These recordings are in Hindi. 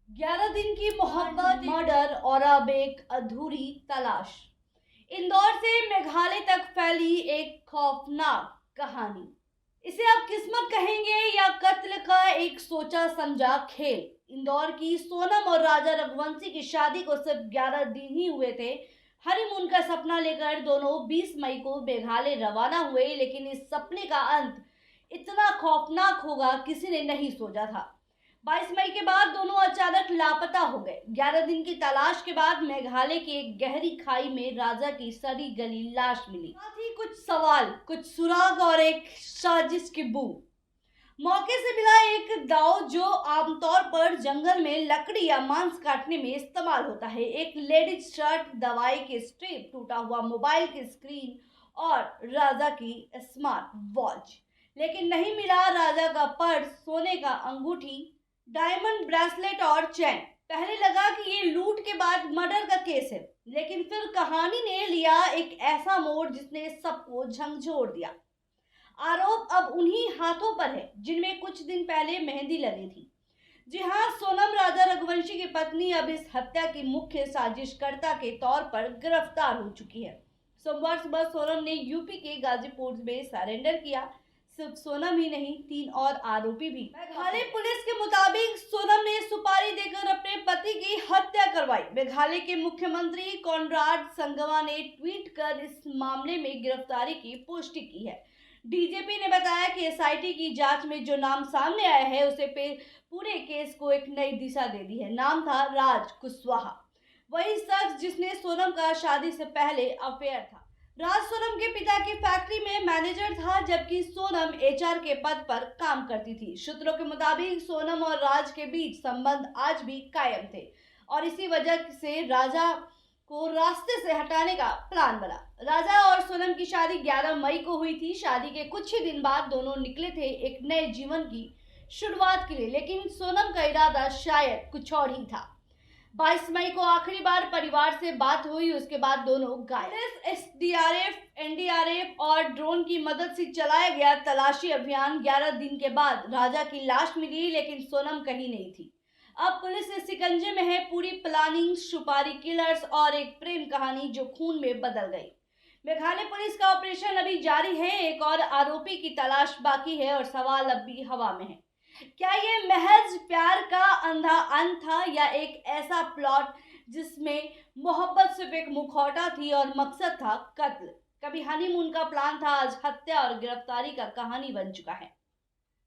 11 दिन की मोहब्बत, मर्डर और अब एक अधूरी तलाश। इंदौर से मेघालय तक फैली एक खौफनाक कहानी। इसे आप किस्मत कहेंगे या कत्ल का एक सोचा समझा खेल। इंदौर की सोनम और राजा रघुवंशी की शादी को सिर्फ 11 दिन ही हुए थे। हनीमून का सपना लेकर दोनों 20 मई को मेघालय रवाना हुए, लेकिन इस सपने का अंत इतना खौफनाक होगा किसी ने नहीं सोचा था। 22 मई के बाद दोनों अचानक लापता हो गए। 11 दिन की तलाश के बाद मेघालय की एक गहरी खाई में राजा की सड़ी गली लाश मिली। साथ ही कुछ सवाल, कुछ सुराग और एक साजिश की बू। मौके से मिला एक दाव जो आमतौर पर जंगल में लकड़ी या मांस काटने में इस्तेमाल होता है। एक लेडीज शर्ट, दवाई के स्ट्रिप, टूटा हुआ मोबाइल की स्क्रीन और राजा की स्मार्ट वॉच। लेकिन नहीं मिला राजा का पर्स, सोने का अंगूठी, डायमंड ब्रेसलेट और चैन। पहले लगा कि ये लूट के बाद मर्डर का केस है, लेकिन फिर कहानी ने लिया एक ऐसा मोड़ जिसने सबको झंझोर दिया। आरोप अब उन्हीं हाथों पर है जिनमें कुछ दिन पहले मेहंदी लगी थी। जी हाँ, सोनम राजा रघुवंशी की पत्नी अब इस हत्या की मुख्य साजिशकर्ता के तौर पर गिरफ्तार हो चुकी है। सोमवार सुबह सोनम ने यूपी के गाजीपुर में सरेंडर किया। सिर्फ सोनम ही नहीं, 3 और आरोपी भी। मेघालय पुलिस के मुताबिक सोनम ने सुपारी देकर अपने पति की हत्या करवाई। मेघालय के मुख्यमंत्री कॉनराड संगमा ने ट्वीट कर इस मामले में गिरफ्तारी की पुष्टि की है। डीजीपी ने बताया कि एसआईटी की जांच में जो नाम सामने आया है उसे पूरे केस को एक नई दिशा दे दी है। नाम था राज कुशवाहा, वही शख्स जिसने सोनम का शादी से पहले अफेयर था। राज सोनम के पिता की फैक्ट्री में मैनेजर था, जबकि सोनम एचआर के पद पर काम करती थी। सूत्रों के मुताबिक सोनम और राज के बीच संबंध आज भी कायम थे और इसी वजह से राजा को रास्ते से हटाने का प्लान बना। राजा और सोनम की शादी 11 मई को हुई थी। शादी के कुछ ही दिन बाद दोनों निकले थे एक नए जीवन की शुरुआत के लिए, लेकिन सोनम का इरादा शायद कुछ और ही था। 22 मई को आखिरी बार परिवार से बात हुई, उसके बाद दोनों गायब। एसडीआरएफ, एनडीआरएफ और ड्रोन की मदद से चलाया गया तलाशी अभियान। 11 दिन के बाद राजा की लाश मिली, लेकिन सोनम कहीं नहीं थी। अब पुलिस इस शिकंजे में है। पूरी प्लानिंग, सुपारी किलर्स और एक प्रेम कहानी जो खून में बदल गई। मेघालय पुलिस का ऑपरेशन अभी जारी है। एक और आरोपी की तलाश बाकी है और सवाल अब भी हवा में है। क्या ये महज प्यार का अंधा अंत था या एक ऐसा प्लॉट जिसमें मोहब्बत सिर्फ एक मुखौटा थी और मकसद था कत्ल? कभी हनीमून का प्लान था, आज हत्या और गिरफ्तारी का कहानी बन चुका है।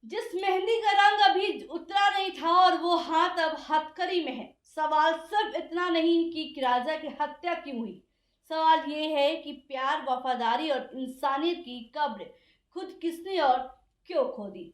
जिस मेहंदी का रंग अभी उतरा नहीं था और वो हाथ अब हथकड़ी में है। सवाल सिर्फ इतना नहीं कि राजा की हत्या क्यों हुई, सवाल ये है कि प्यार, वफादारी और इंसानियत की कब्र खुद किसने और क्यों खोदी।